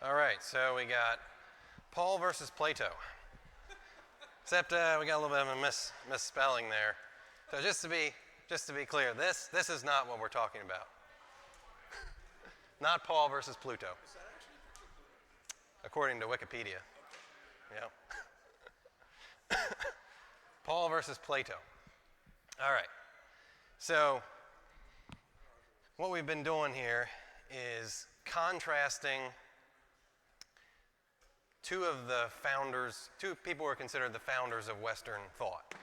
All right, so we got Paul versus Plato. Except we got a little bit of a misspelling there. So just to be clear, this is not what we're talking about. Not Paul versus Pluto, according to Wikipedia. Yeah. Paul versus Plato. All right. So what we've been doing here is contrasting two people who are considered the founders of Western thought.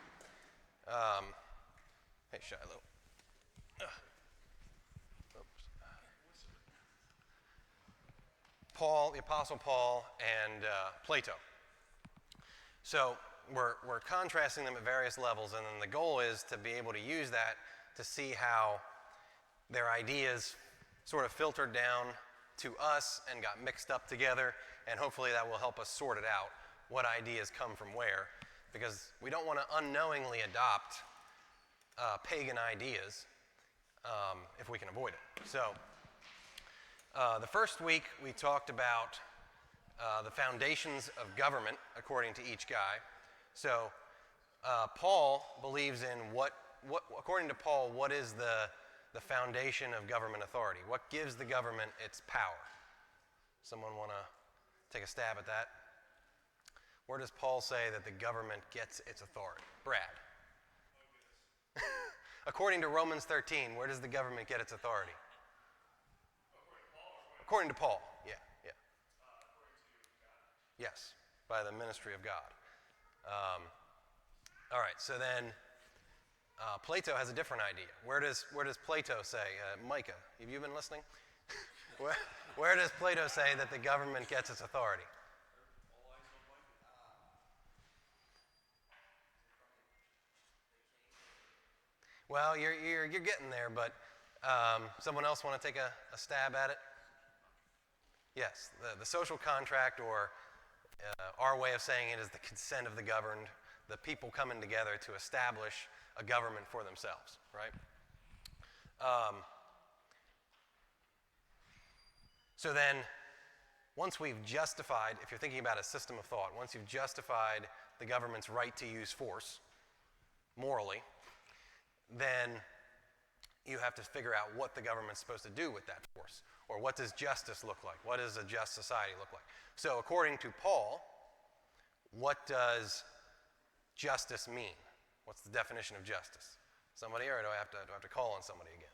Hey, Shiloh. Paul, the Apostle Paul, and Plato. So we're contrasting them at various levels, and then the goal is to be able to use that to see how their ideas sort of filtered down to us and got mixed up together, and hopefully that will help us sort it out, what ideas come from where, because we don't want to unknowingly adopt pagan ideas if we can avoid it. So the first week we talked about the foundations of government according to each guy. So Paul believes in what according to Paul, what is the foundation of government authority? What gives the government its power? Someone want to take a stab at that? Where does Paul say that the government gets its authority? Brad. According to Romans 13, where does the government get its authority? According to Paul, yeah. Yes, by the ministry of God. All right, so then Plato has a different idea. Where does Plato say? Micah, have you been listening? Where does Plato say that the government gets its authority? Well, you're getting there, but someone else want to take a stab at it? Yes, the social contract, or our way of saying it is the consent of the governed, the people coming together to establish a government for themselves, right? So then, once we've justified, if you're thinking about a system of thought, once you've justified the government's right to use force morally, then you have to figure out what the government's supposed to do with that force. Or what does justice look like? What does a just society look like? So according to Paul, what does justice mean? What's the definition of justice? Somebody, or do I have to call on somebody again?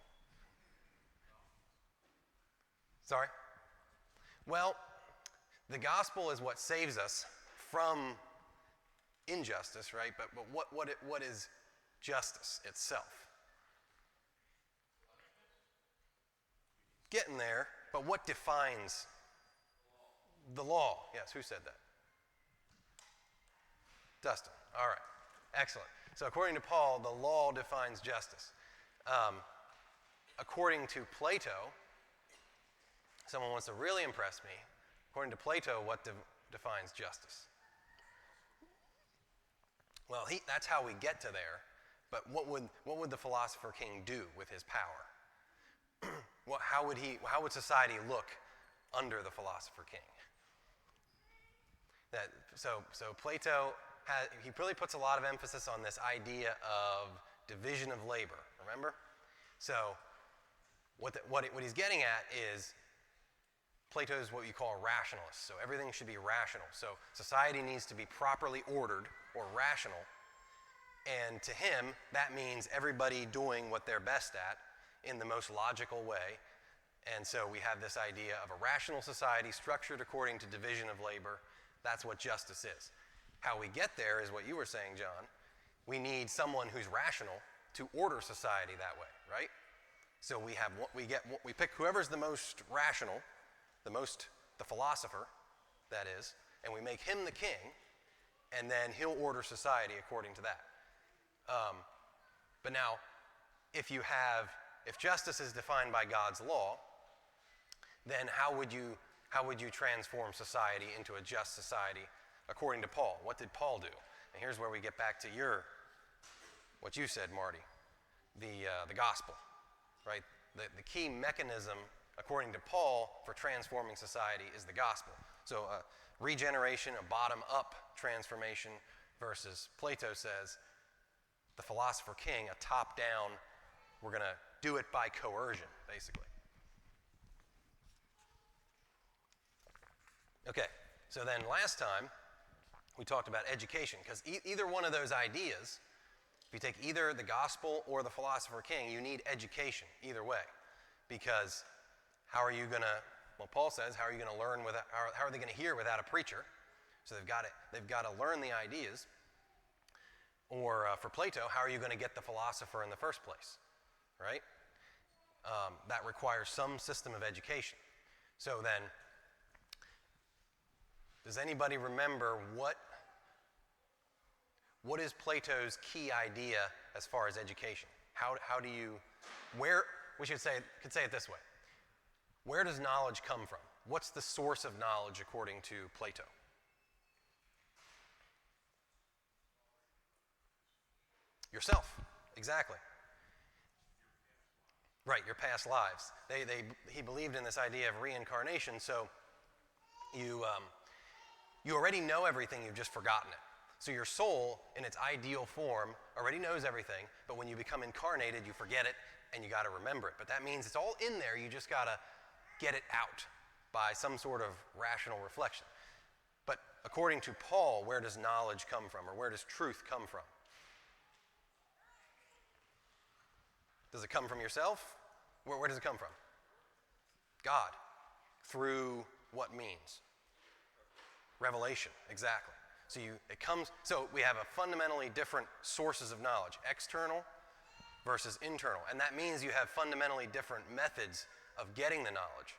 Sorry? Well, the gospel is what saves us from injustice, right? But what is justice itself? Getting there, but what defines the law? Yes, who said that? Dustin. All right. Excellent. So according to Paul, the law defines justice. According to Plato, someone wants to really impress me. According to Plato, what defines justice? Well, that's how we get to there. But what would the philosopher king do with his power? How would society look under the philosopher king? So Plato he really puts a lot of emphasis on this idea of division of labor. Remember? So what he's getting at is Plato is what you call a rationalist. So everything should be rational. So society needs to be properly ordered or rational. And to him, that means everybody doing what they're best at in the most logical way. And so we have this idea of a rational society structured according to division of labor. That's what justice is. How we get there is what you were saying, John. We need someone who's rational to order society that way, right? So we pick whoever's the most rational, the philosopher, that is, and we make him the king, and then he'll order society according to that. But now, if justice is defined by God's law, then how would you transform society into a just society according to Paul? What did Paul do? And here's where we get back to what you said, Marty, the gospel, right? The key mechanism according to Paul, for transforming society is the gospel. So regeneration, a bottom-up transformation, versus Plato says the philosopher king, a top-down, we're going to do it by coercion, basically. Okay, so then last time we talked about education, because either one of those ideas, if you take either the gospel or the philosopher king, you need education either way. Because how are you going to, well, Paul says, how are you going to learn without, how are they going to hear without a preacher? So they've got to learn the ideas. Or for Plato, how are you going to get the philosopher in the first place, right? That requires some system of education. So then, does anybody remember what is Plato's key idea as far as education? How do you, where, we could say it this way. Where does knowledge come from? What's the source of knowledge according to Plato? Yourself, exactly. Right, your past lives. He believed in this idea of reincarnation, so you already know everything, you've just forgotten it. So your soul, in its ideal form, already knows everything, but when you become incarnated, you forget it, and you got to remember it. But that means it's all in there, you just got to get it out by some sort of rational reflection. But according to Paul, where does knowledge come from, or where does truth come from? Does it come from yourself? Where does it come from? God. Through what means? Revelation, exactly. So we have a fundamentally different sources of knowledge, external versus internal. And that means you have fundamentally different methods of getting the knowledge.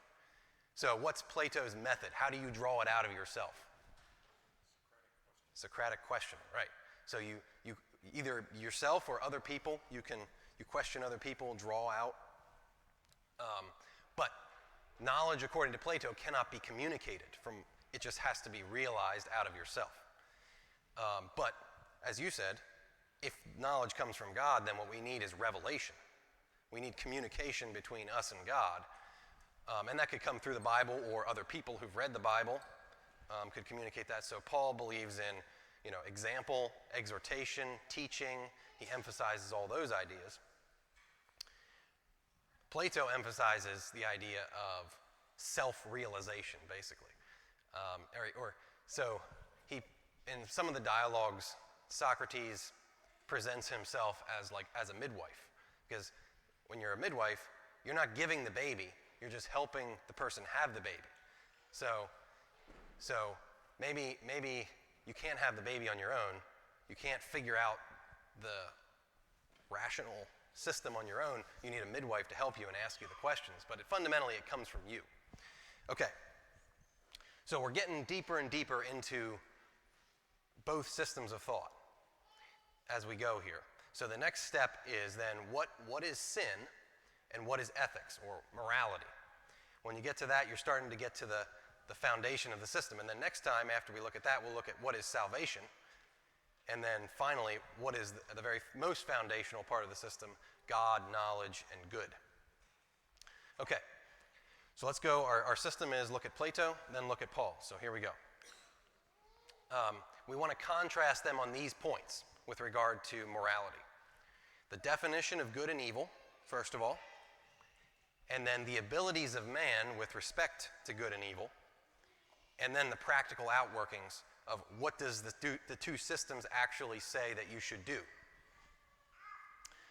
So what's Plato's method? How do you draw it out of yourself? Socratic question, right. So you either yourself or other people, you question other people, draw out. But knowledge, according to Plato, cannot be communicated. It just has to be realized out of yourself. But, as you said, if knowledge comes from God, then what we need is revelation. We need communication between us and God. And that could come through the Bible, or other people who've read the Bible could communicate that. So Paul believes in, example, exhortation, teaching. He emphasizes all those ideas. Plato emphasizes the idea of self-realization, basically. So in some of the dialogues, Socrates presents himself as a midwife, because when you're a midwife, you're not giving the baby, you're just helping the person have the baby. So maybe you can't have the baby on your own. You can't figure out the rational system on your own. You need a midwife to help you and ask you the questions, but fundamentally it comes from you. Okay, so we're getting deeper and deeper into both systems of thought as we go here. So the next step is then what is sin and what is ethics or morality? When you get to that, you're starting to get to the foundation of the system. And then next time, after we look at that, we'll look at what is salvation. And then finally, what is the very most foundational part of the system? God, knowledge, and good. Okay, so let's go. Our system is look at Plato, then look at Paul. So here we go. We want to contrast them on these points with regard to morality. The definition of good and evil, first of all, and then the abilities of man with respect to good and evil, and then the practical outworkings of what does the two systems actually say that you should do.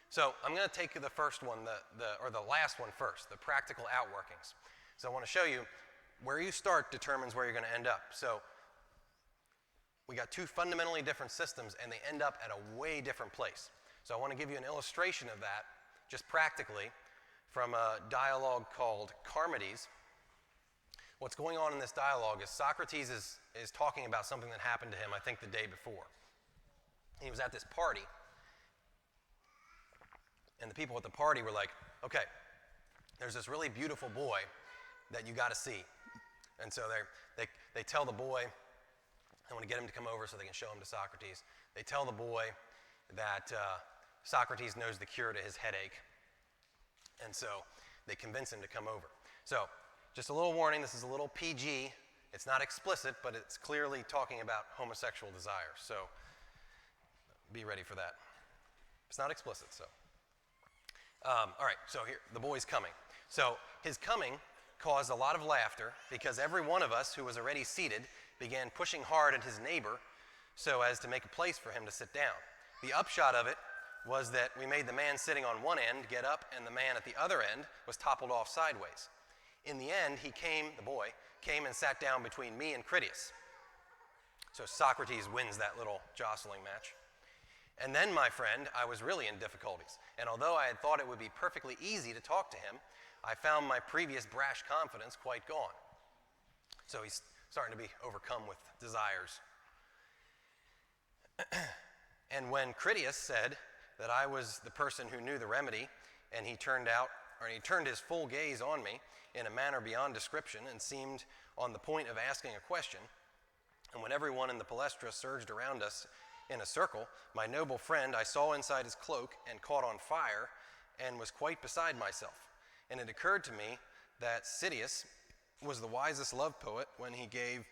So I'm going to take the first one, the last one first, the practical outworkings. So I want to show you where you start determines where you're going to end up. So we got two fundamentally different systems, and they end up at a way different place. So I want to give you an illustration of that, just practically, from a dialogue called Charmides. What's going on in this dialogue is Socrates is talking about something that happened to him, I think, the day before. He was at this party, and the people at the party were like, okay, there's this really beautiful boy that you got to see. And so they tell the boy, I want to get him to come over so they can show him to Socrates. They tell the boy that Socrates knows the cure to his headache. And so they convince him to come over. So, just a little warning, this is a little PG. It's not explicit, but it's clearly talking about homosexual desire. So, be ready for that. It's not explicit, so. All right, so here, the boy's coming. So, his coming caused a lot of laughter because every one of us who was already seated began pushing hard at his neighbor so as to make a place for him to sit down. The upshot of it was that we made the man sitting on one end get up, and the man at the other end was toppled off sideways. In the end, the boy came and sat down between me and Critias. So Socrates wins that little jostling match. And then, my friend, I was really in difficulties. And although I had thought it would be perfectly easy to talk to him, I found my previous brash confidence quite gone. So he's starting to be overcome with desires. And when Critias said that I was the person who knew the remedy, and he turned his full gaze on me in a manner beyond description and seemed on the point of asking a question, and when everyone in the palestra surged around us in a circle, my noble friend I saw inside his cloak and caught on fire and was quite beside myself. And it occurred to me that Citius was the wisest love poet when he gave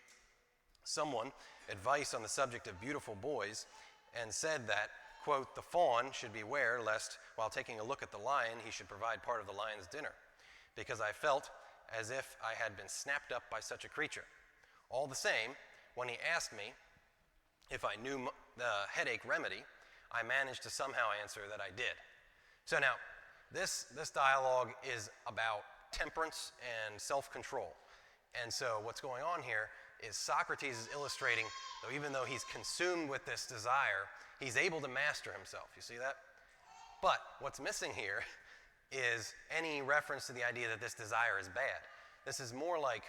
someone advice on the subject of beautiful boys and said that, quote, the fawn should beware lest, while taking a look at the lion, he should provide part of the lion's dinner, because I felt as if I had been snapped up by such a creature. All the same, when he asked me if I knew the headache remedy, I managed to somehow answer that I did. So now, this dialogue is about temperance and self-control. And so what's going on here is Socrates is illustrating, though even though he's consumed with this desire, he's able to master himself. You see that? But what's missing here is any reference to the idea that this desire is bad. This is more like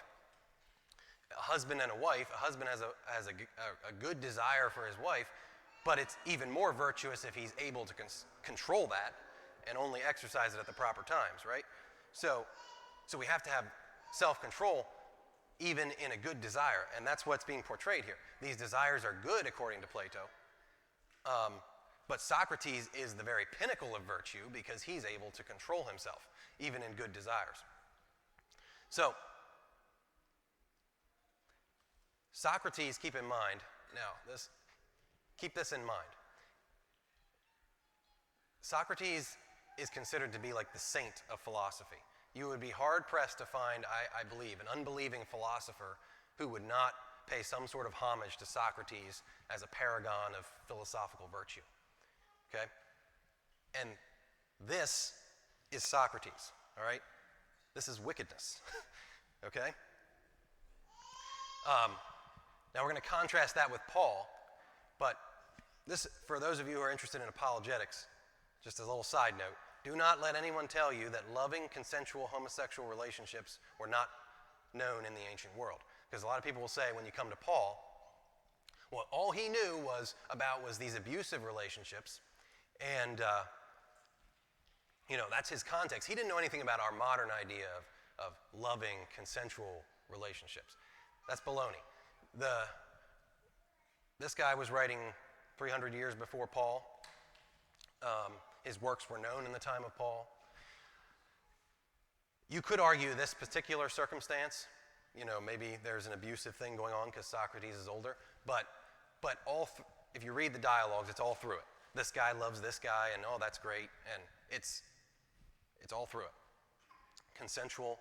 a husband and a wife. A husband has a good desire for his wife, but it's even more virtuous if he's able to control that and only exercise it at the proper times, right? So we have to have self-control even in a good desire, and that's what's being portrayed here. These desires are good according to Plato, but Socrates is the very pinnacle of virtue because he's able to control himself, even in good desires. So, Socrates, keep in mind, keep this in mind. Socrates is considered to be like the saint of philosophy. You would be hard-pressed to find, I believe, an unbelieving philosopher who would not pay some sort of homage to Socrates as a paragon of philosophical virtue. Okay? And this is Socrates, all right? This is wickedness, okay? Now we're going to contrast that with Paul, but this, for those of you who are interested in apologetics, just as a little side note, do not let anyone tell you that loving consensual homosexual relationships were not known in the ancient world. Because a lot of people will say when you come to Paul, well, all he knew was these abusive relationships, and that's his context. He didn't know anything about our modern idea of loving consensual relationships. That's baloney. This guy was writing 300 years before Paul. His works were known in the time of Paul. You could argue this particular circumstance, maybe there's an abusive thing going on because Socrates is older, but if you read the dialogues, it's all through it. This guy loves this guy, and oh, that's great, and it's all through it. Consensual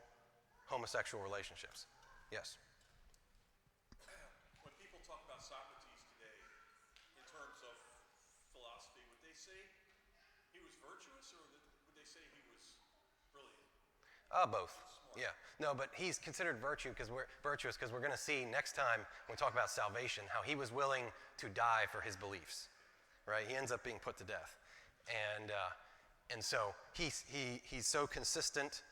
homosexual relationships. Yes? When people talk about Socrates today in terms of philosophy, would they say he was virtuous, or would they say he was brilliant? Both. Yeah. No, but he's considered virtuous because we're going to see next time when we talk about salvation how he was willing to die for his beliefs. Right? He ends up being put to death, and so he's so consistent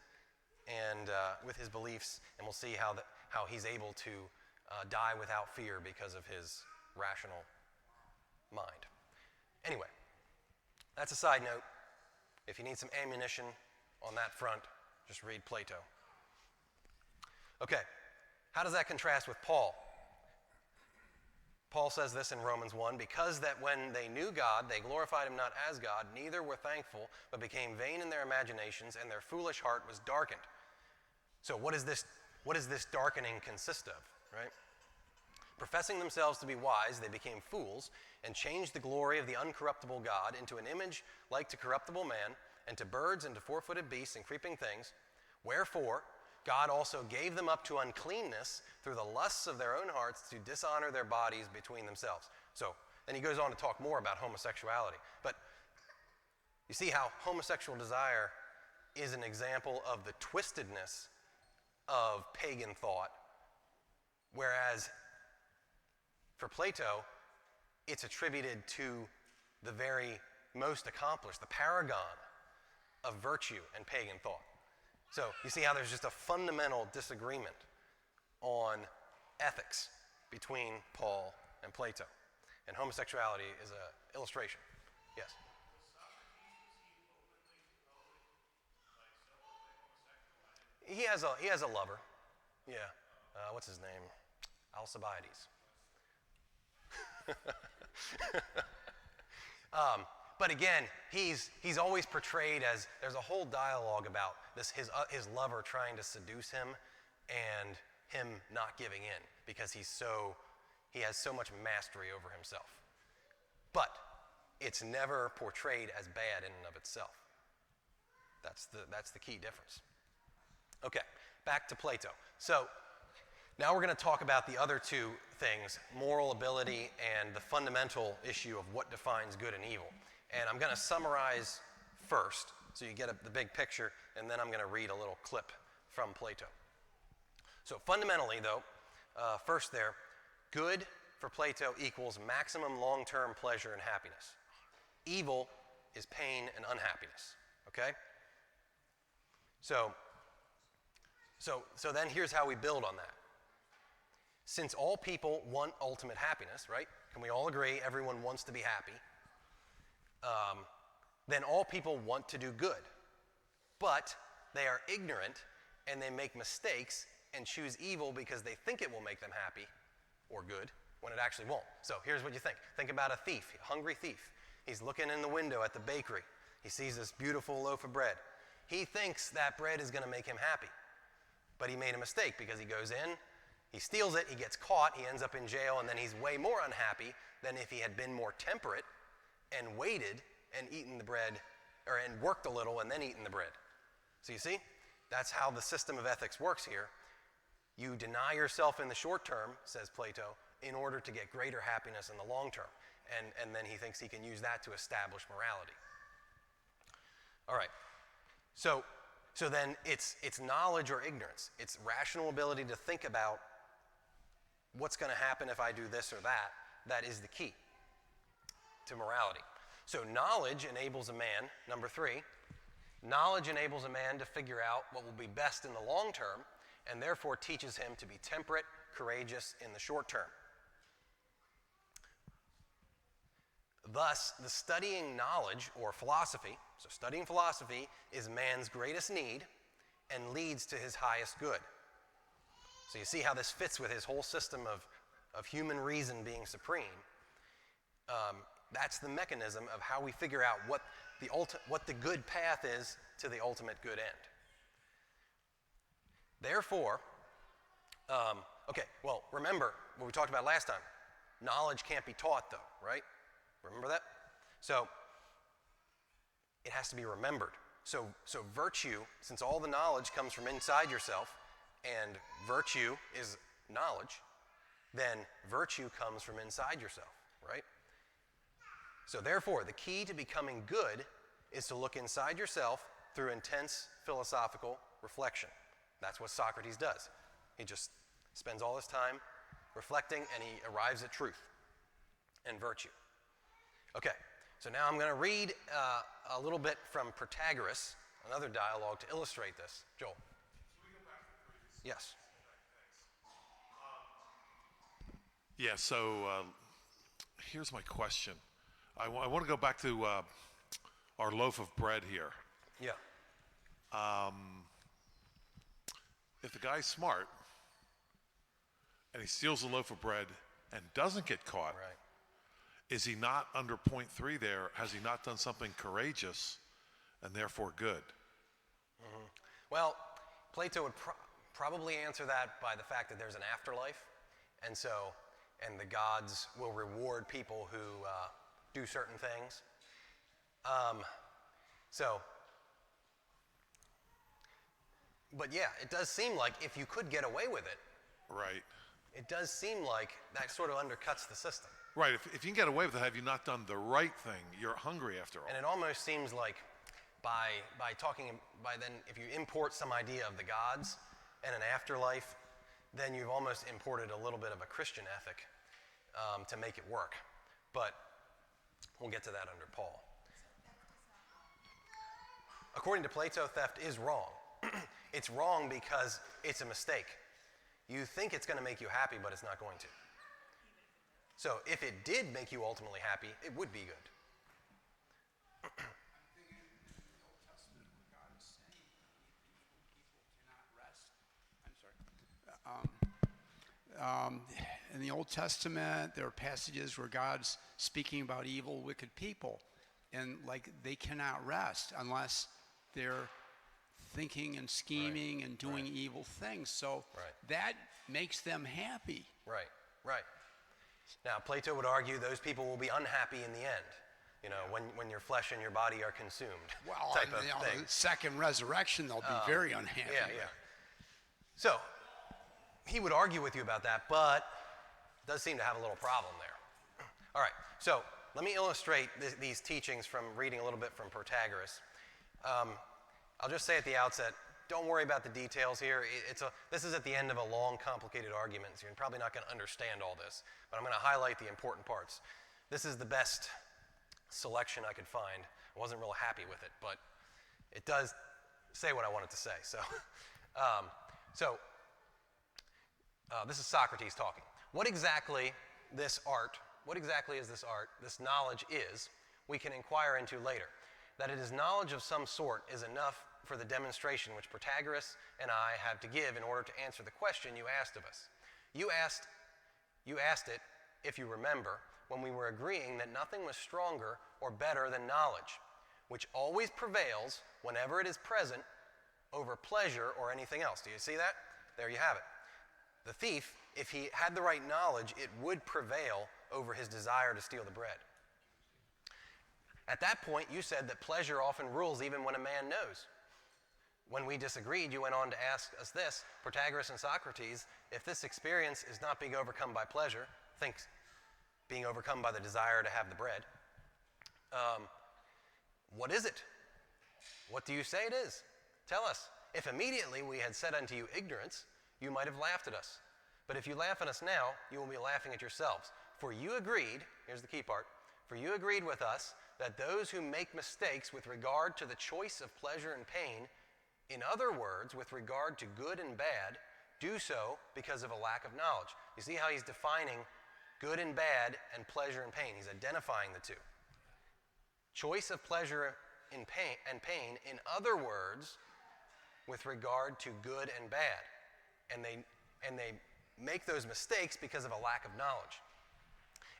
and with his beliefs, and we'll see how he's able to die without fear because of his rational mind. Anyway, that's a side note. If you need some ammunition on that front, just read Plato. Okay, how does that contrast with Paul? Paul says this in Romans 1, because that when they knew God, they glorified him not as God, neither were thankful, but became vain in their imaginations, and their foolish heart was darkened. So what does this darkening consist of, right? Professing themselves to be wise, they became fools and changed the glory of the uncorruptible God into an image like to corruptible man, and to birds and to four-footed beasts and creeping things. Wherefore, God also gave them up to uncleanness through the lusts of their own hearts to dishonor their bodies between themselves. So, then he goes on to talk more about homosexuality. But you see how homosexual desire is an example of the twistedness of pagan thought, whereas for Plato, it's attributed to the very most accomplished, the paragon of virtue and pagan thought. So you see how there's just a fundamental disagreement on ethics between Paul and Plato. And homosexuality is an illustration. Yes? He has a lover. Yeah. What's his name? Alcibiades. But again, he's always portrayed as, there's a whole dialogue about this, his lover trying to seduce him and him not giving in because he has so much mastery over himself. But it's never portrayed as bad in and of itself. That's the key difference. Okay, back to Plato. So now we're going to talk about the other two things, moral ability and the fundamental issue of what defines good and evil. And I'm going to summarize first, so you get the big picture, and then I'm going to read a little clip from Plato. So fundamentally, though, first there, good for Plato equals maximum long-term pleasure and happiness. Evil is pain and unhappiness, okay? So then here's how we build on that. Since all people want ultimate happiness, right? Can we all agree everyone wants to be happy? Then all people want to do good. But they are ignorant and they make mistakes and choose evil because they think it will make them happy or good when it actually won't. So here's what you think. Think about a thief, a hungry thief. He's looking in the window at the bakery. He sees this beautiful loaf of bread. He thinks that bread is going to make him happy. But he made a mistake because he goes in, he steals it, he gets caught, he ends up in jail, and then he's way more unhappy than if he had been more temperate and waited and eaten the bread, and worked a little and then eaten the bread. So you see, that's how the system of ethics works here. You deny yourself in the short term, says Plato, in order to get greater happiness in the long term. And then he thinks he can use that to establish morality. All right. So then it's knowledge or ignorance. It's rational ability to think about what's going to happen if I do this or that. That is the key to morality. So knowledge enables a man, number 3, knowledge enables a man to figure out what will be best in the long term and therefore teaches him to be temperate, courageous in the short term. Thus, the studying knowledge or philosophy, so studying philosophy is man's greatest need and leads to his highest good. So you see how this fits with his whole system of human reason being supreme. That's the mechanism of how we figure out what the good path is to the ultimate good end. Therefore, remember what we talked about last time. Knowledge can't be taught, though, right? Remember that? So it has to be remembered. So virtue, since all the knowledge comes from inside yourself, and virtue is knowledge, then virtue comes from inside yourself, right? So therefore, the key to becoming good is to look inside yourself through intense philosophical reflection. That's what Socrates does. He just spends all his time reflecting, and he arrives at truth and virtue. Okay, so now I'm going to read a little bit from Protagoras, another dialogue to illustrate this. Joel. Can we go back to the previous? Yes. Yeah, so here's my question. I want to go back to our loaf of bread here. Yeah. If the guy's smart and he steals a loaf of bread and doesn't get caught, Right. is he not under point 3 there? Has he not done something courageous and therefore good? Mm-hmm. Well, Plato would probably answer that by the fact that there's an afterlife, and the gods will reward people who do certain things. But yeah, it does seem like if you could get away with it, Right. it does seem like that sort of undercuts the system. Right. If you can get away with it, have you not done the right thing? You're hungry after all. And it almost seems like then if you import some idea of the gods and an afterlife, then you've almost imported a little bit of a Christian ethic to make it work. But we'll get to that under Paul. According to Plato, theft is wrong. It's wrong because it's a mistake. You think it's going to make you happy, but it's not going to. So if it did make you ultimately happy, it would be good. I'm thinking in the Old Testament where God is saying people cannot rest. I'm sorry. In the Old Testament, there are passages where God's speaking about evil, wicked people, and like they cannot rest unless they're thinking and scheming and doing evil things. So that makes them happy. Right. Now, Plato would argue those people will be unhappy in the end, when your flesh and your body are consumed. Well, type of thing. the second resurrection, they'll be very unhappy. Yeah. So, he would argue with you about that, but does seem to have a little problem there. All right, so let me illustrate these teachings from reading a little bit from Protagoras. I'll just say at the outset, don't worry about the details here. This is at the end of a long, complicated argument, so you're probably not going to understand all this. But I'm going to highlight the important parts. This is the best selection I could find. I wasn't real happy with it, but it does say what I wanted to say. So, this is Socrates talking. What exactly is this art, this knowledge is, we can inquire into later. That it is knowledge of some sort is enough for the demonstration which Protagoras and I have to give in order to answer the question you asked of us. You asked it, if you remember, when we were agreeing that nothing was stronger or better than knowledge, which always prevails whenever it is present over pleasure or anything else. Do you see that? There you have it. The thief, if he had the right knowledge, it would prevail over his desire to steal the bread. At that point, you said that pleasure often rules even when a man knows. When we disagreed, you went on to ask us this, Protagoras and Socrates, if this experience is not being overcome by pleasure, thinks being overcome by the desire to have the bread, what is it? What do you say it is? Tell us. If immediately we had said unto you ignorance, you might have laughed at us. But if you laugh at us now, you will be laughing at yourselves. For you agreed, here's the key part, for you agreed with us that those who make mistakes with regard to the choice of pleasure and pain, in other words, with regard to good and bad, do so because of a lack of knowledge. You see how he's defining good and bad and pleasure and pain. He's identifying the two. Choice of pleasure and pain, in other words, with regard to good and bad. And they make those mistakes because of a lack of knowledge.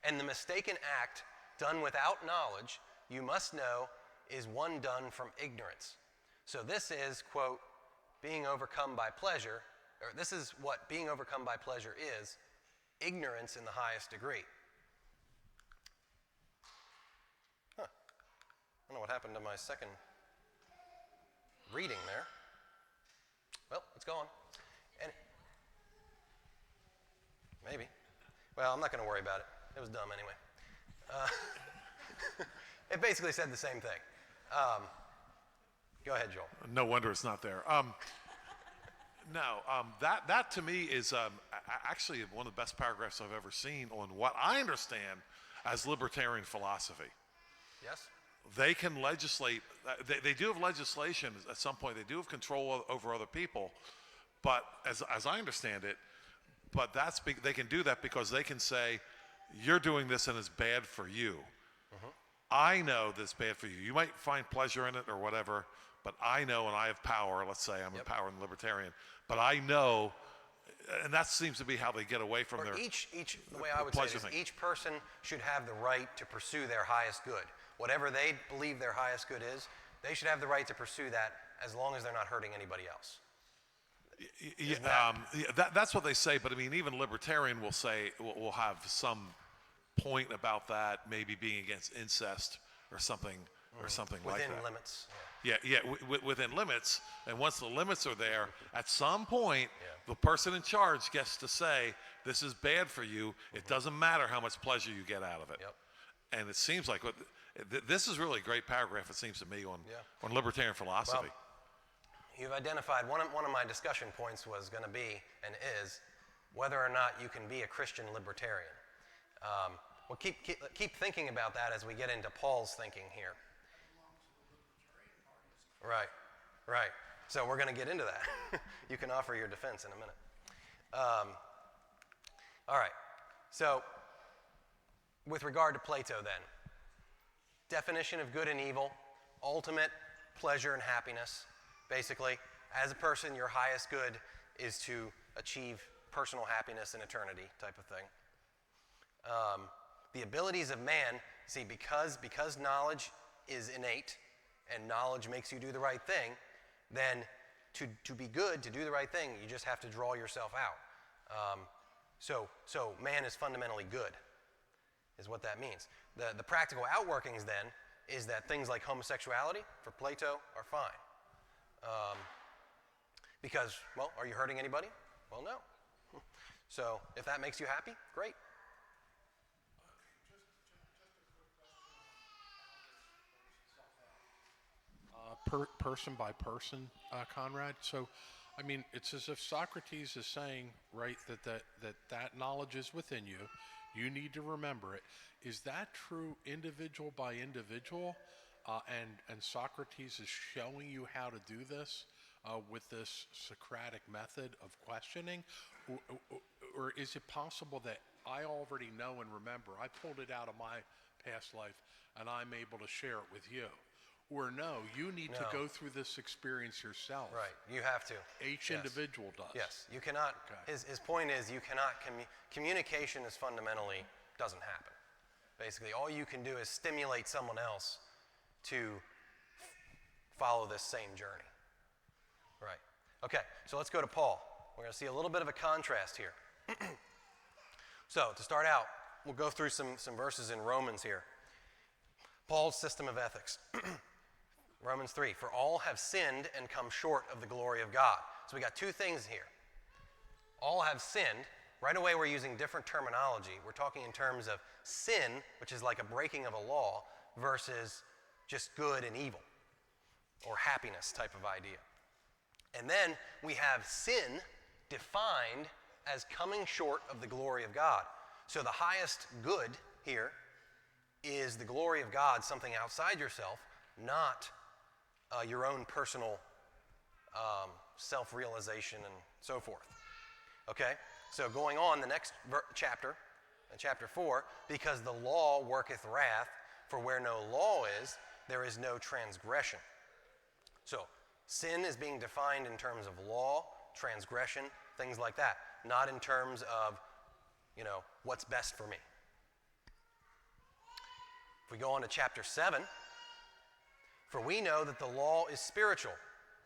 And the mistaken act done without knowledge, you must know, is one done from ignorance. So this is, quote, being overcome by pleasure, or this is what being overcome by pleasure is, ignorance in the highest degree. I don't know what happened to my second reading there. Well, it's gone. And maybe. Well, I'm not going to worry about it. It was dumb anyway. It basically said the same thing. Go ahead, Joel. No wonder it's not there. That to me is actually one of the best paragraphs I've ever seen on what I understand as libertarian philosophy. Yes? They can legislate. They do have legislation at some point. They do have control over other people, but as I understand it, but they can do that because they can say, you're doing this and it's bad for you. Mm-hmm. I know this is bad for you. You might find pleasure in it or whatever, but I know, and I have power. Let's say I'm a power and libertarian, but I know, and that seems to be how they get away from their the way I would say it is, each person should have the right to pursue their highest good. Whatever they believe their highest good is, they should have the right to pursue that as long as they're not hurting anybody else. That's what they say, but I mean, even libertarian will say, will have some point about that, maybe being against incest or something like that. Within limits. Yeah, within limits. And once the limits are there, at some point, the person in charge gets to say, this is bad for you. It doesn't matter how much pleasure you get out of it. Yep. And it seems like this is really a great paragraph, it seems to me, on libertarian philosophy. Well, you've identified one of my discussion points was going to be and is whether or not you can be a Christian libertarian. Well, keep thinking about that as we get into Paul's thinking here. Right. So we're going to get into that. You can offer your defense in a minute. All right. So with regard to Plato then, definition of good and evil, ultimate pleasure and happiness. Basically, as a person, your highest good is to achieve personal happiness in eternity type of thing. The abilities of man, see, because knowledge is innate and knowledge makes you do the right thing, then to be good, to do the right thing, you just have to draw yourself out. So man is fundamentally good, is what that means. The practical outworkings then is that things like homosexuality for Plato are fine. Because, well, are you hurting anybody? Well, no. So if that makes you happy, great. Person by person, Conrad. So, I mean, it's as if Socrates is saying, right, that knowledge is within you. You need to remember it. Is that true individual by individual? And Socrates is showing you how to do this with this Socratic method of questioning? Or is it possible that I already know and remember, I pulled it out of my past life, and I'm able to share it with you? Or no, you need to go through this experience yourself. Right, you have to. Each individual does. Yes, you cannot, his point is you cannot, communication is fundamentally, doesn't happen. Basically, all you can do is stimulate someone else to follow this same journey. Right, okay, so let's go to Paul. We're going to see a little bit of a contrast here. So, to start out, we'll go through some verses in Romans here. Paul's system of ethics. Romans 3, for all have sinned and come short of the glory of God. So we got two things here. All have sinned. Right away we're using different terminology. We're talking in terms of sin, which is like a breaking of a law, versus just good and evil, or happiness type of idea. And then we have sin defined as coming short of the glory of God. So the highest good here is the glory of God, something outside yourself, not your own personal self-realization and so forth. Okay? So going on, the next chapter, in chapter 4, because the law worketh wrath, for where no law is, there is no transgression. So sin is being defined in terms of law, transgression, things like that, not in terms of, what's best for me. If we go on to chapter 7, for we know that the law is spiritual,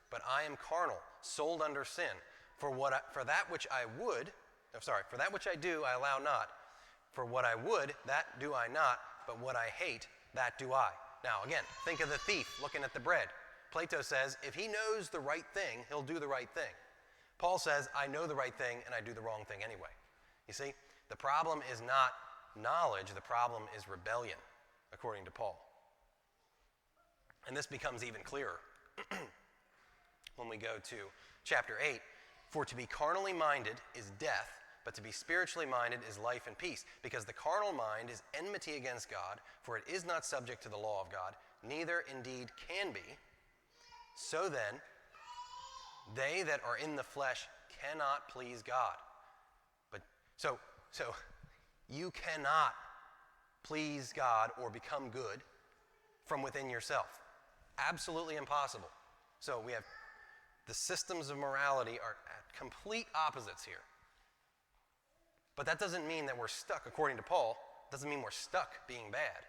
but I am carnal, sold under sin. For that which I do, I allow not. For what I would, that do I not, but what I hate, that do I. Now, again, think of the thief looking at the bread. Plato says, if he knows the right thing, he'll do the right thing. Paul says, I know the right thing, and I do the wrong thing anyway. You see, the problem is not knowledge, the problem is rebellion, according to Paul. And this becomes even clearer when we go to chapter 8. For to be carnally minded is death, but to be spiritually minded is life and peace. Because the carnal mind is enmity against God, for it is not subject to the law of God, neither indeed can be. So then, they that are in the flesh cannot please God. But so you cannot please God or become good from within yourself. Absolutely impossible. So we have the systems of morality are at complete opposites here. But that doesn't mean that we're stuck, according to Paul, doesn't mean we're stuck being bad.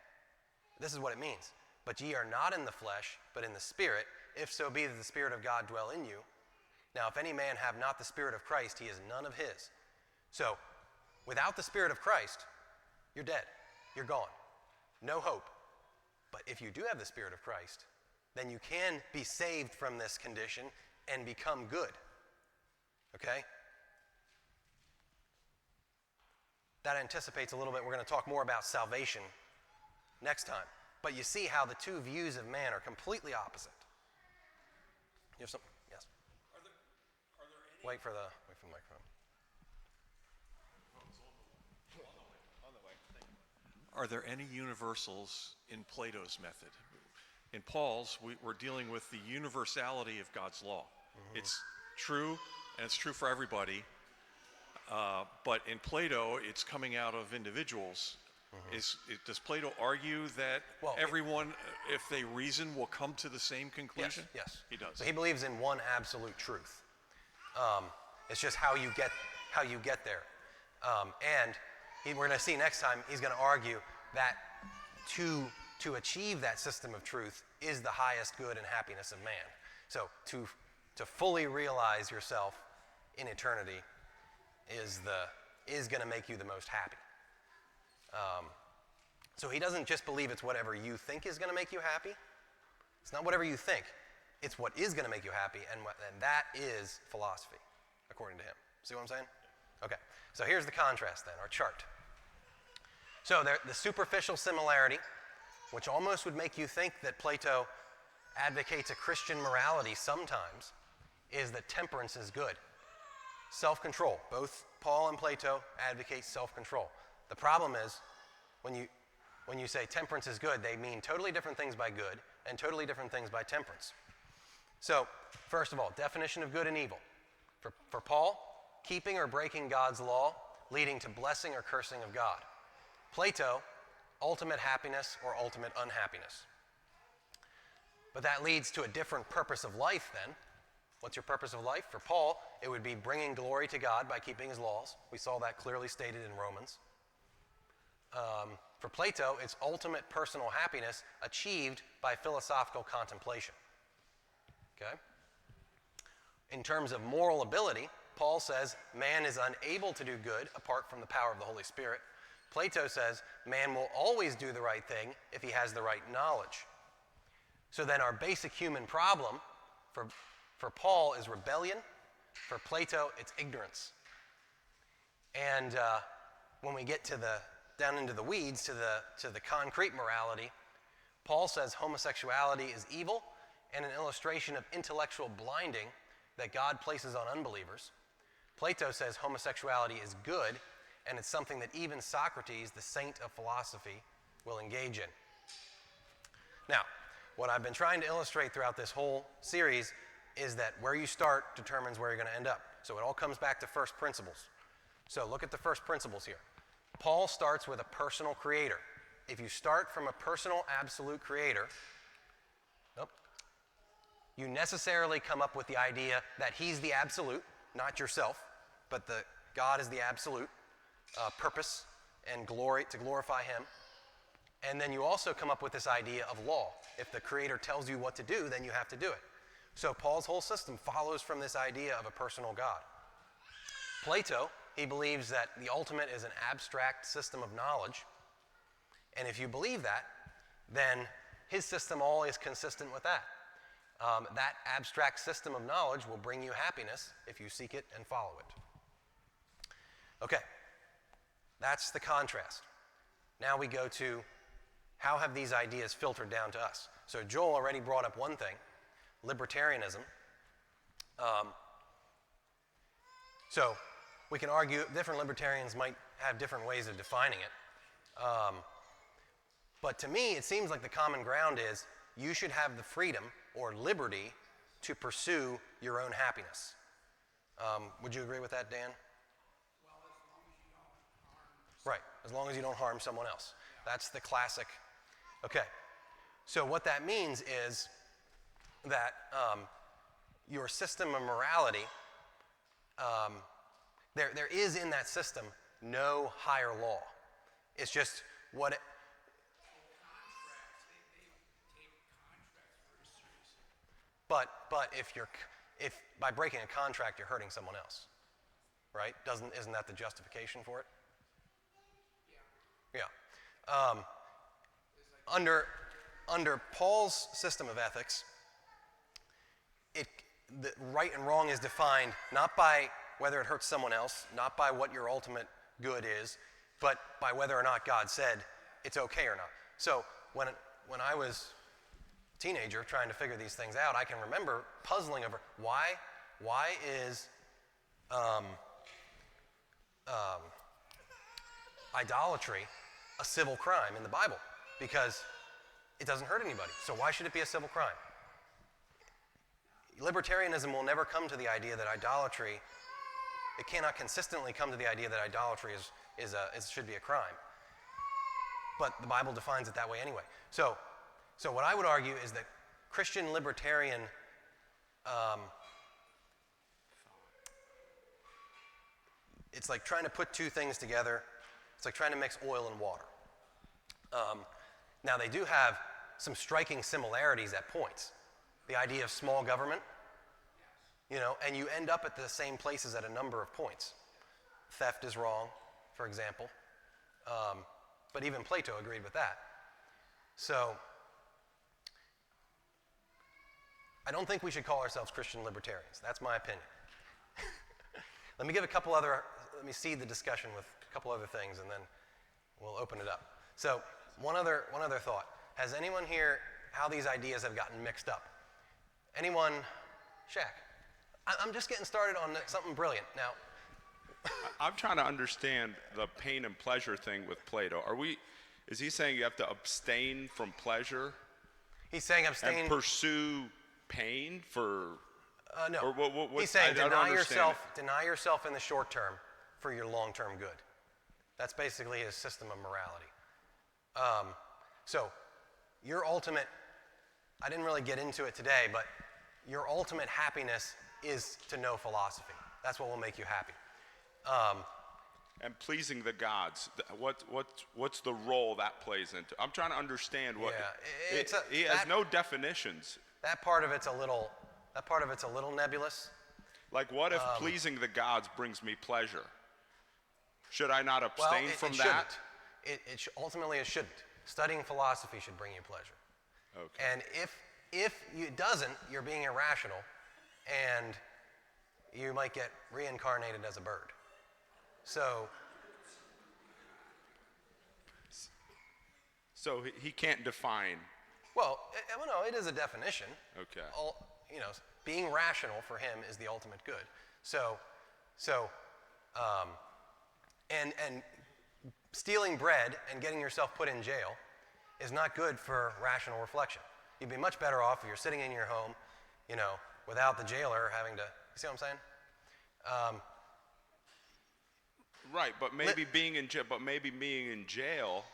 This is what it means. But ye are not in the flesh, but in the Spirit, if so be that the Spirit of God dwell in you. Now, if any man have not the Spirit of Christ, he is none of his. So, without the Spirit of Christ, you're dead. You're gone. No hope. But if you do have the Spirit of Christ, then you can be saved from this condition and become good. Okay? That anticipates a little bit. We're going to talk more about salvation next time. But you see how the two views of man are completely opposite. You have something? Yes. Are there any? Wait for the microphone. Are there any universals in Plato's method? In Paul's, we're dealing with the universality of God's law. It's true, and it's true for everybody. But in Plato, it's coming out of individuals. Does Plato argue that everyone, if they reason, will come to the same conclusion? Yes. He does. So he believes in one absolute truth. It's just how you get there. And we're going to see next time, he's going to argue that to achieve that system of truth is the highest good and happiness of man. So to fully realize yourself in eternity is going to make you the most happy. So he doesn't just believe it's whatever you think is going to make you happy. It's not whatever you think. It's what is going to make you happy, and that is philosophy, according to him. See what I'm saying? Okay. So here's the contrast then, our chart. So the superficial similarity, which almost would make you think that Plato advocates a Christian morality sometimes, is that temperance is good. Self-control. Both Paul and Plato advocate self-control. The problem is, when you say temperance is good, they mean totally different things by good and totally different things by temperance. So, first of all, definition of good and evil. For Paul, keeping or breaking God's law, leading to blessing or cursing of God. Plato, ultimate happiness or ultimate unhappiness. But that leads to a different purpose of life then. What's your purpose of life? For Paul, it would be bringing glory to God by keeping his laws. We saw that clearly stated in Romans. For Plato, it's ultimate personal happiness achieved by philosophical contemplation. Okay? In terms of moral ability, Paul says man is unable to do good apart from the power of the Holy Spirit. Plato says man will always do the right thing if he has the right knowledge. So then our basic human problem for Paul is rebellion. For Plato, it's ignorance. And when we get down into the weeds, to the concrete morality, Paul says homosexuality is evil and an illustration of intellectual blinding that God places on unbelievers. Plato says homosexuality is good, and it's something that even Socrates, the saint of philosophy, will engage in. Now, what I've been trying to illustrate throughout this whole series is that where you start determines where you're going to end up. So it all comes back to first principles. So look at the first principles here. Paul starts with a personal creator. If you start from a personal absolute creator, you necessarily come up with the idea that he's the absolute, not yourself, but God is the absolute purpose and glory to glorify him. And then you also come up with this idea of law. If the creator tells you what to do, then you have to do it. So Paul's whole system follows from this idea of a personal God. Plato, he believes that the ultimate is an abstract system of knowledge. And if you believe that, then his system all is consistent with that. That abstract system of knowledge will bring you happiness if you seek it and follow it. Okay, that's the contrast. Now we go to how have these ideas filtered down to us? So Joel already brought up one thing, libertarianism. So we can argue different libertarians might have different ways of defining it. But to me, it seems like the common ground is you should have the freedom or liberty to pursue your own happiness. Would you agree with that, Dan? Well, as long as you don't harm. Right, as long as you don't harm someone else. That's the classic. Okay, so what that means is that your system of morality, there is in that system no higher law. It's just what it, Contracts, they take contracts very seriously. but if by breaking a contract you're hurting someone else, right? Isn't that the justification for it? Yeah. Under Paul's system of ethics, the right and wrong is defined not by whether it hurts someone else, not by what your ultimate good is, but by whether or not God said it's okay or not. So when I was a teenager trying to figure these things out, I can remember puzzling over why is idolatry a civil crime in the Bible? Because it doesn't hurt anybody. So why should it be a civil crime? Libertarianism will never come to the idea that idolatry, it cannot consistently come to the idea that idolatry should be a crime. But the Bible defines it that way anyway. So what I would argue is that Christian libertarian it's like trying to put two things together. It's like trying to mix oil and water. Now, they do have some striking similarities at points. The idea of small government, and you end up at the same places at a number of points. Theft is wrong, for example. But even Plato agreed with that. So, I don't think we should call ourselves Christian libertarians. That's my opinion. Let me seed the discussion with a couple other things, and then we'll open it up. So, one other thought. Has anyone here, how these ideas have gotten mixed up? Anyone? Shaq. I'm just getting started on something brilliant. Now, I'm trying to understand the pain and pleasure thing with Plato. Is he saying you have to abstain from pleasure? He's saying abstain. And pursue pain for... No. Or He's saying I don't understand it. deny yourself in the short term for your long-term good. That's basically his system of morality. So your ultimate, I didn't really get into it today, but your ultimate happiness is to know philosophy. That's what will make you happy. And pleasing the gods, what's the role that plays into? I'm trying to understand what... Yeah, he has no definitions. That part of it's a little nebulous. Like, what if pleasing the gods brings me pleasure? Should I not abstain from that? Ultimately, it shouldn't. Studying philosophy should bring you pleasure. Okay. And if it doesn't, you're being irrational, and you might get reincarnated as a bird. So he can't define. Well, no, it is a definition. Okay. Being rational for him is the ultimate good. And stealing bread and getting yourself put in jail is not good for rational reflection. You'd be much better off if you're sitting in your home, without the jailer having to. You see what I'm saying? Right, but maybe being in jail,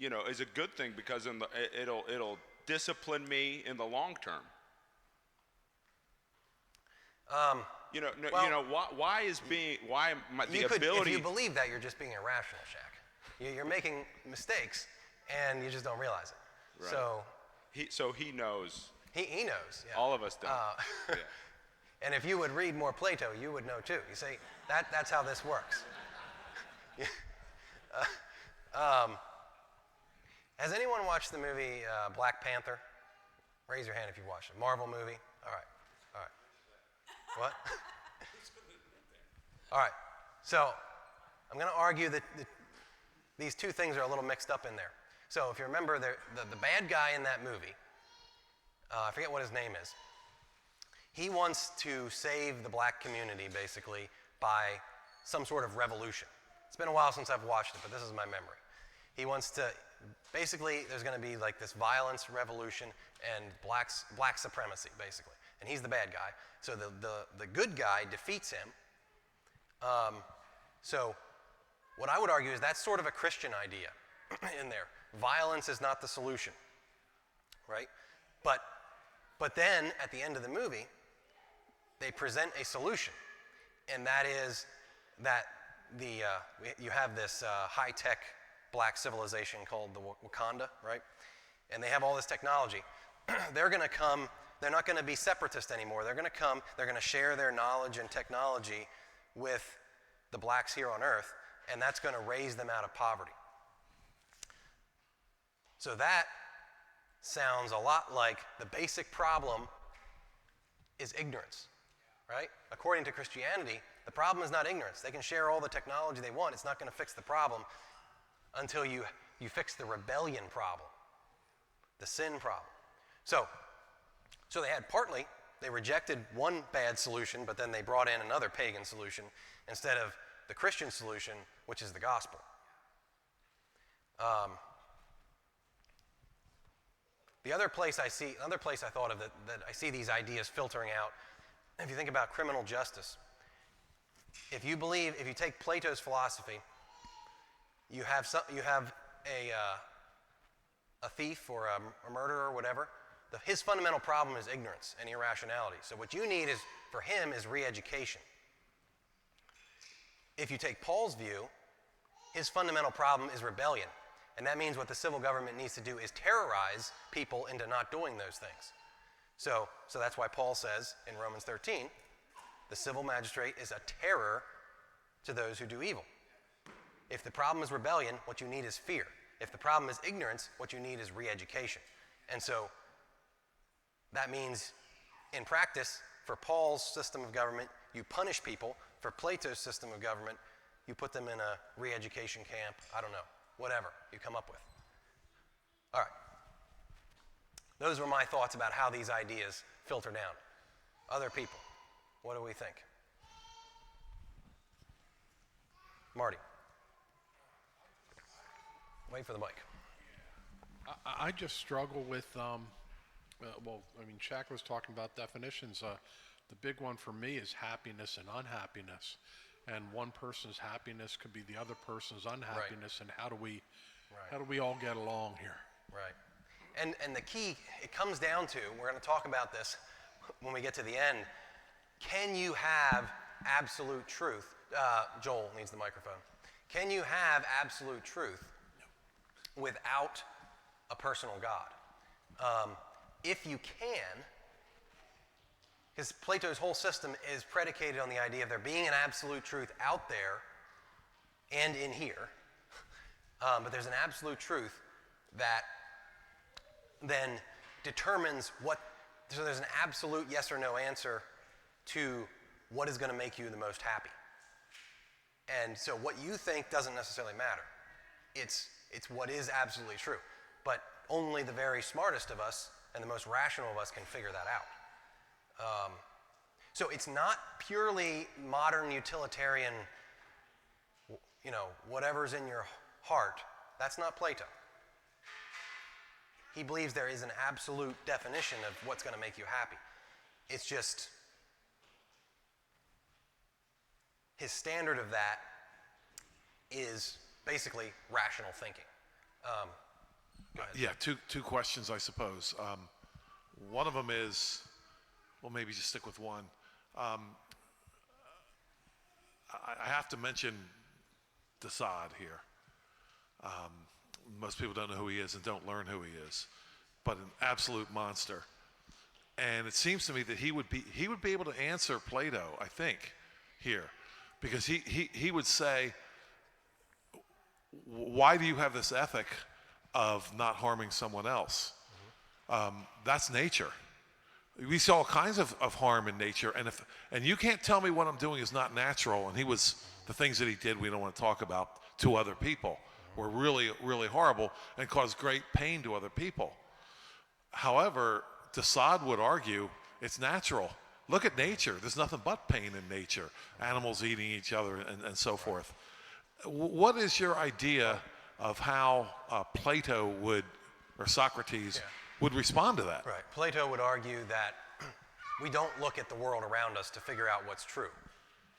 is a good thing because it'll discipline me in the long term. Why the ability? If you believe that, you're just being irrational, Shaq. You're making mistakes, and you just don't realize it. Right. So he knows. He knows. Yeah. All of us don't. Yeah. And if you would read more Plato, you would know too. You see, that's how this works. Has anyone watched the movie Black Panther? Raise your hand if you've watched it. Marvel movie? All right. What? All right. So I'm going to argue that these two things are a little mixed up in there. So if you remember, the bad guy in that movie, I forget what his name is, he wants to save the black community, basically, by some sort of revolution. It's been a while since I've watched it, but this is my memory. He wants to, basically, there's going to be like this violence revolution and black supremacy, basically. And he's the bad guy. So the good guy defeats him. So what I would argue is that's sort of a Christian idea in there. Violence is not the solution, right? But then, at the end of the movie, they present a solution, and that is that you have this high-tech black civilization called the Wakanda, right? And they have all this technology. They're going to come they're not going to be separatist anymore. They're going to come, they're going to share their knowledge and technology with the blacks here on earth, and that's going to raise them out of poverty. So that sounds a lot like the basic problem is ignorance, right? According to Christianity, the problem is not ignorance. They can share all the technology they want. It's not going to fix the problem until you fix the rebellion problem, the sin problem. So they had partly, they rejected one bad solution, but then they brought in another pagan solution instead of the Christian solution, which is the gospel. The other place I thought of that I see these ideas filtering out, if you think about criminal justice, if you take Plato's philosophy, you have a thief or a murderer or whatever. His fundamental problem is ignorance and irrationality. So what you need for him is re-education. If you take Paul's view, his fundamental problem is rebellion. And that means what the civil government needs to do is terrorize people into not doing those things. So that's why Paul says in Romans 13, the civil magistrate is a terror to those who do evil. If the problem is rebellion, what you need is fear. If the problem is ignorance, what you need is re-education. And so that means, in practice, for Paul's system of government, you punish people. For Plato's system of government, you put them in a re-education camp, I don't know, whatever you come up with. All right. Those were my thoughts about how these ideas filter down. Other people, what do we think? Marty. Wait for the mic. I just struggle with, Shaq was talking about definitions. The big one for me is happiness and unhappiness. And one person's happiness could be the other person's unhappiness. Right. And how do we all get along here? Right. And the key, it comes down to, we're going to talk about this when we get to the end, can you have absolute truth? Joel needs the microphone. Can you have absolute truth without a personal God? If you can, because Plato's whole system is predicated on the idea of there being an absolute truth out there and in here, but there's an absolute truth that then determines so there's an absolute yes or no answer to what is going to make you the most happy. And so what you think doesn't necessarily matter. It's what is absolutely true. But only the very smartest of us and the most rational of us can figure that out. So it's not purely modern utilitarian, whatever's in your heart. That's not Plato. He believes there is an absolute definition of what's going to make you happy. It's just his standard of that is basically rational thinking. Go ahead. Yeah, two questions, I suppose. One of them is, well, maybe just stick with one. I have to mention Desaad here. Most people don't know who he is and don't learn who he is, but an absolute monster. And it seems to me that he would be able to answer Plato, I think, here, because he would say, why do you have this ethic of not harming someone else? That's nature. We see all kinds of harm in nature, and you can't tell me what I'm doing is not natural. And the things that he did, we don't want to talk about, to other people were really, really horrible and caused great pain to other people. However, Desaad would argue it's natural. Look at nature. There's nothing but pain in nature. Animals eating each other and so forth. What is your idea of how Plato or Socrates would respond to that? Right. Plato would argue that we don't look at the world around us to figure out what's true.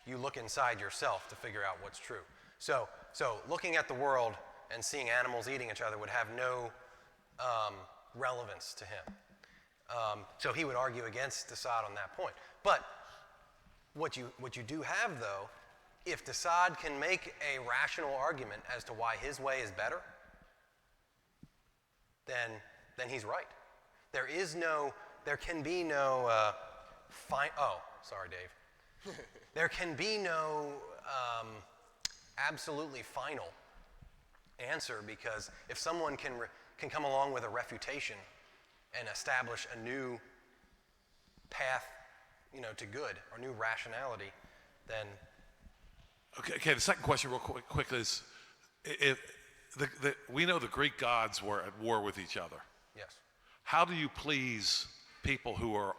You look inside yourself to figure out what's true. So looking at the world and seeing animals eating each other would have no relevance to him. So he would argue against Desaad on that point. But what you do have, though, if Desaad can make a rational argument as to why his way is better, then he's right. There is no there can be no sorry, Dave. There can be no absolutely final answer, because if someone can come along with a refutation and establish a new path, to good, or new rationality, then Okay. The second question, real quick, is we know the Greek gods were at war with each other. yes. How do you please people who are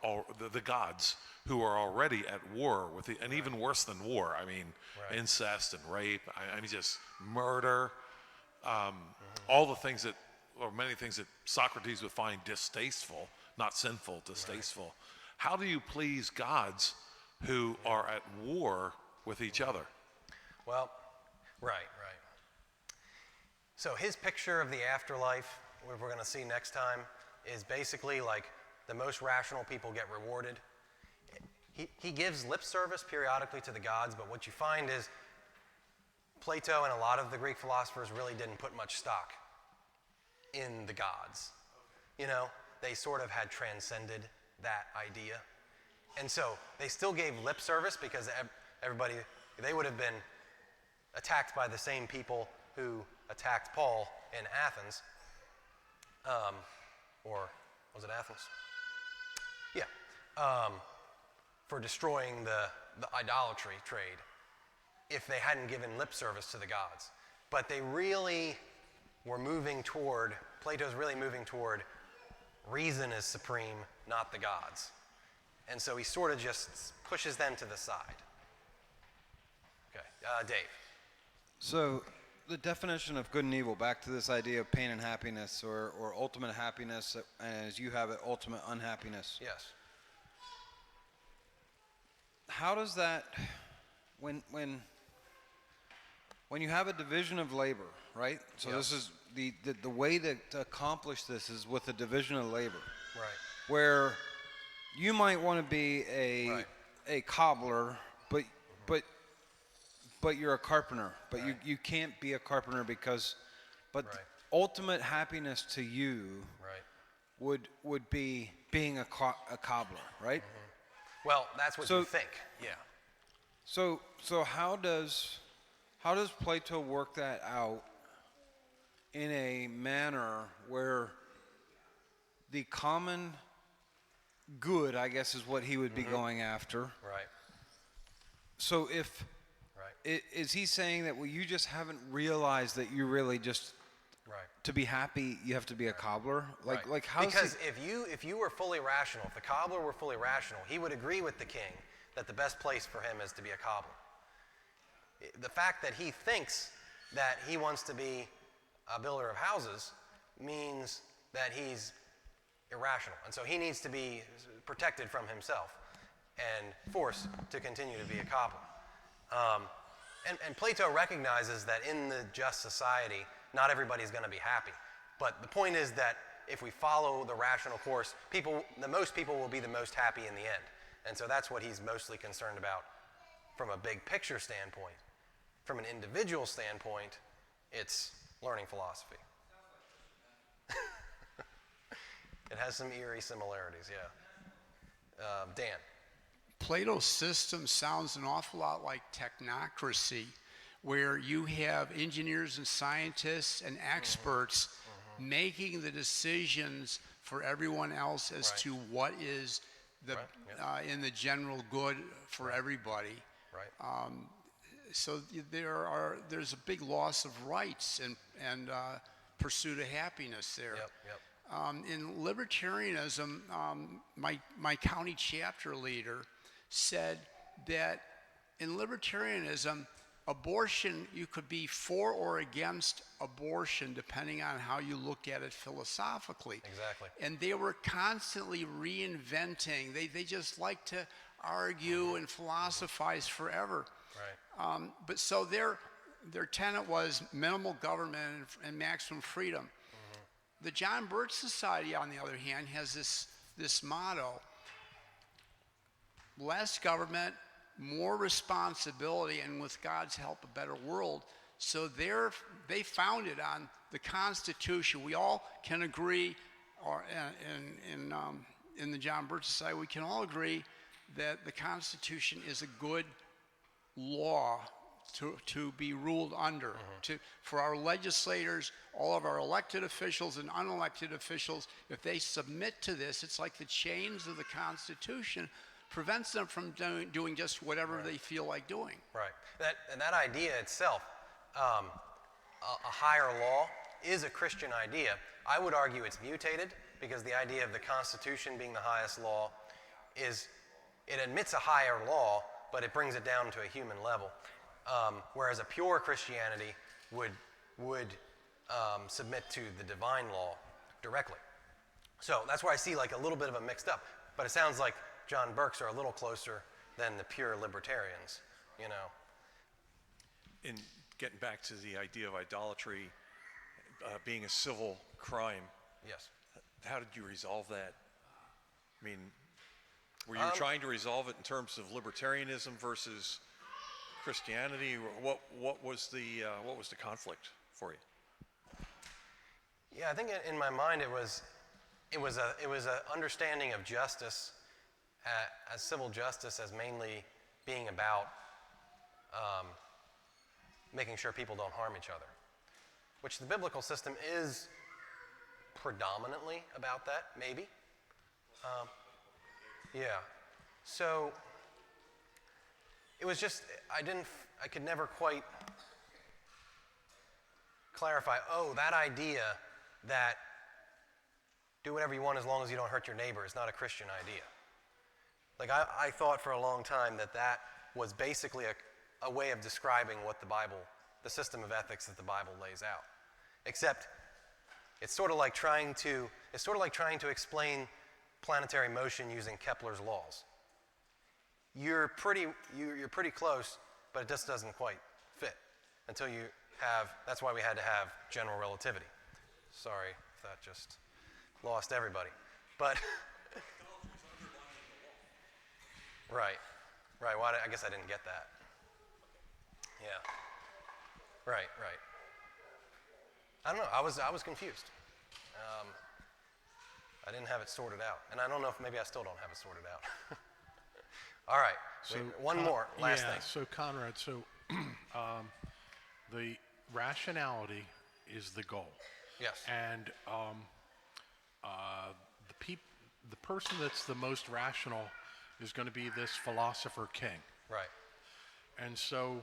the gods who are already at war with and even worse than war? I mean, incest and rape. I mean, just murder. All the things or many things that Socrates would find distasteful, not sinful, distasteful. Right. How do you please gods who are at war with each other? Well, right. So his picture of the afterlife, what we're going to see next time, is basically like the most rational people get rewarded. He gives lip service periodically to the gods, but what you find is Plato and a lot of the Greek philosophers really didn't put much stock in the gods. They sort of had transcended that idea. And so they still gave lip service, because they would have been attacked by the same people who attacked Paul in Athens. Or was it Athens? Yeah. For destroying the idolatry trade, if they hadn't given lip service to the gods. But they really were Plato's really moving toward reason is supreme, not the gods. And so he sort of just pushes them to the side. Okay, Dave. So the definition of good and evil, back to this idea of pain and happiness, or ultimate happiness, as you have it, ultimate unhappiness. Yes. How does that, when you have a division of labor, right? So this is the way to accomplish this is with a division of labor. Right. Where you might want to be a cobbler, but you're a carpenter. But you can't be a carpenter because ultimate happiness to you would be being a cobbler, right? Mm-hmm. Well, that's what you think. Yeah. So how does Plato work that out in a manner where the common good, I guess, is what he would be going after? Right. So is he saying that, well, you just haven't realized that you really just to be happy you have to be a cobbler? Like how? Because if you were fully rational, if the cobbler were fully rational, he would agree with the king that the best place for him is to be a cobbler. The fact that he thinks that he wants to be a builder of houses means that he's irrational, and so he needs to be protected from himself and forced to continue to be a cobbler. And Plato recognizes that in the just society, not everybody's going to be happy. But the point is that if we follow the rational course, the most people will be the most happy in the end. And so that's what he's mostly concerned about from a big picture standpoint. From an individual standpoint, it's learning philosophy. It has some eerie similarities, yeah. Dan. Plato's system sounds an awful lot like technocracy, where you have engineers and scientists and experts making the decisions for everyone else as to what is in the general good for everybody. Right. So there's a big loss of rights and pursuit of happiness there. Yep. In libertarianism, my county chapter leader said that in libertarianism, abortion, you could be for or against abortion depending on how you look at it philosophically. Exactly. And they were constantly reinventing. They just like to argue and philosophize forever. Right. But so their tenet was minimal government and maximum freedom. The John Birch Society, on the other hand, has this motto: less government, more responsibility, and with God's help, a better world. So they founded on the Constitution. We all can agree in the John Birch Society, we can all agree that the Constitution is a good law to be ruled under. For our legislators, all of our elected officials and unelected officials, if they submit to this, it's like the chains of the Constitution prevents them from doing just whatever they feel like doing. Right. That idea itself, a higher law, is a Christian idea. I would argue it's mutated because the idea of the Constitution being the highest law is, it admits a higher law, but it brings it down to a human level. Whereas a pure Christianity would submit to the divine law directly. So that's where I see like a little bit of a mixed up. But it sounds like John Burke's are a little closer than the pure libertarians, you know. In getting back to the idea of idolatry being a civil crime, Yes. how did you resolve that? I mean, were you trying to resolve it in terms of libertarianism versus Christianity? What was the conflict for you? Yeah, I think in my mind it was a understanding of justice as civil justice as mainly being about making sure people don't harm each other, which the biblical system is predominantly about that, maybe. Yeah. So it was just, I could never quite clarify, that idea that do whatever you want as long as you don't hurt your neighbor is not a Christian idea. Like I thought for a long time that was basically a way of describing what the system of ethics that the Bible lays out. Except it's sort of like trying to explain planetary motion using Kepler's laws. You're pretty close, but it just doesn't quite fit until you have. That's why we had to have general relativity. Sorry if that just lost everybody, but right. Well, I guess I didn't get that. Yeah. Right. I don't know. I was confused. I didn't have it sorted out, and I don't know if maybe I still don't have it sorted out. All right. So one more last thing. So Conrad, the rationality is the goal. Yes. And the person that's the most rational is going to be this philosopher king. Right. And so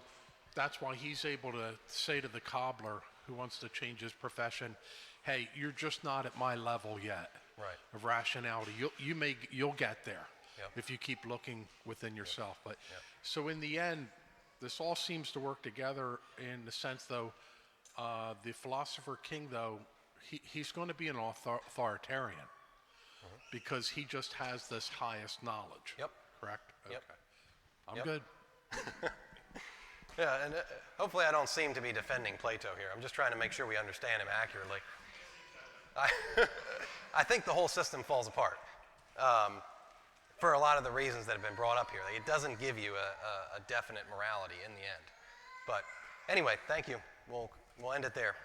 that's why he's able to say to the cobbler who wants to change his profession, hey, you're just not at my level yet. Right. Of rationality. You'll get there. Yep. If you keep looking within yourself. But Yep. so in the end, this all seems to work together in the sense, though, the philosopher king, though, he's going to be an authoritarian because he just has this highest knowledge. Yep. Correct? Yep. Okay. I'm Yep. good. Yeah, and hopefully I don't seem to be defending Plato here. I'm just trying to make sure we understand him accurately. I think the whole system falls apart for a lot of the reasons that have been brought up here. It doesn't give you a definite morality in the end. But anyway, thank you. We'll end it there.